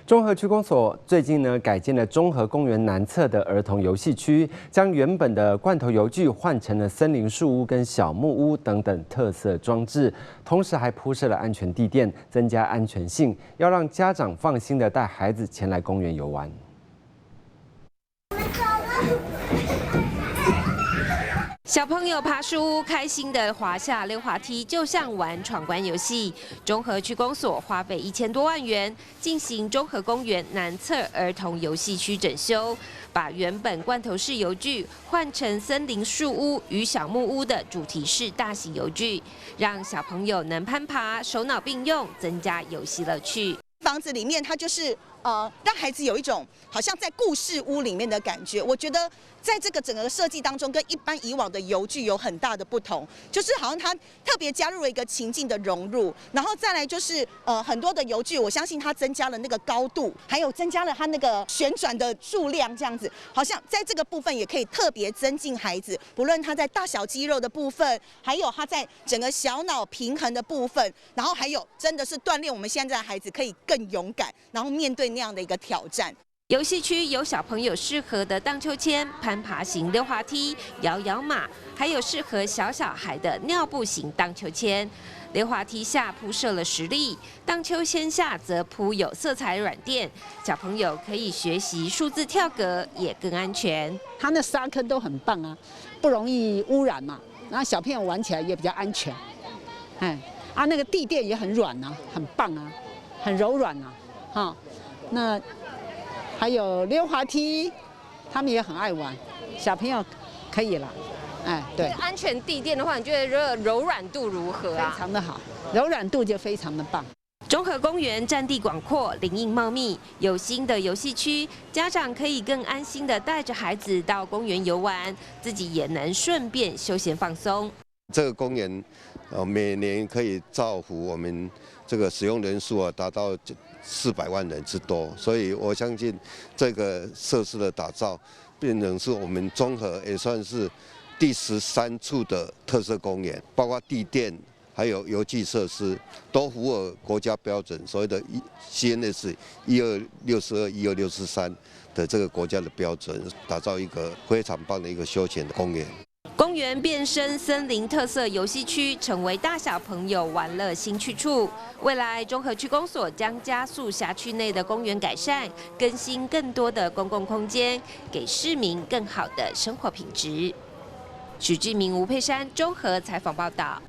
中和区公所最近改建了中和公园南侧的儿童游戏区，将原本的罐头游具换成了森林树屋跟小木屋等等特色装置，同时还铺设了安全地垫，增加安全性，要让家长放心的带孩子前来公园游玩。 小朋友爬树屋，开心的滑下溜滑梯，就像玩闯关游戏。中和区公所花费1000多万元进行中和公园南侧儿童游戏区整修，把原本罐头式游具换成森林树屋与小木屋的主题式大型游具，让小朋友能攀爬，手脑并用，增加游戏乐趣。房子里面，它就是让孩子有一种好像在故事屋里面的感觉。我觉得在这个整个设计当中，跟一般以往的游具有很大的不同，就是好像它特别加入了一个情境的融入，然后再来就是很多的游具，我相信它增加了那个高度，还有增加了它那个旋转的数量，这样子好像在这个部分也可以特别增进孩子，不论他在大小肌肉的部分，还有他在整个小脑平衡的部分，然后还有真的是锻炼我们现在的孩子可以更勇敢，然后面对那样的一个挑战。 游戏区有小朋友适合的荡秋千、攀爬型溜滑梯、摇摇马，还有适合小孩的尿布型荡秋千。溜滑梯下铺设了实力，荡秋千下则铺有色彩软垫，小朋友可以学习数字跳格，也更安全。它那沙坑都很棒啊，不容易污染嘛，然后小朋友玩起来也比较安全。那个地垫也很软啊，很棒啊，很柔软啊，哈，那。 还有溜滑梯，他们也很爱玩，小朋友可以了，对。安全地垫的话，你觉得柔软度如何啊？非常的好，柔软度就非常的棒。中和公园占地广阔，林荫茂密，有新的游戏区，家长可以更安心的带着孩子到公园游玩，自己也能顺便休闲放松。这个公园，每年可以造福我们这个使用人数达到400万人之多，所以我相信这个设施的打造，变成是我们中和也算是第13处的特色公园，包括地垫还有游具设施都符合国家标准，所谓的 CNS 1262、12643的这个国家的标准，打造一个非常棒的一个休闲的公园。 公园变身森林特色游戏区，成为大小朋友玩乐新去处。未来中和区公所将加速辖区内的公园改善，更新更多的公共空间，给市民更好的生活品质。许志明、吴佩珊，中和采访报道。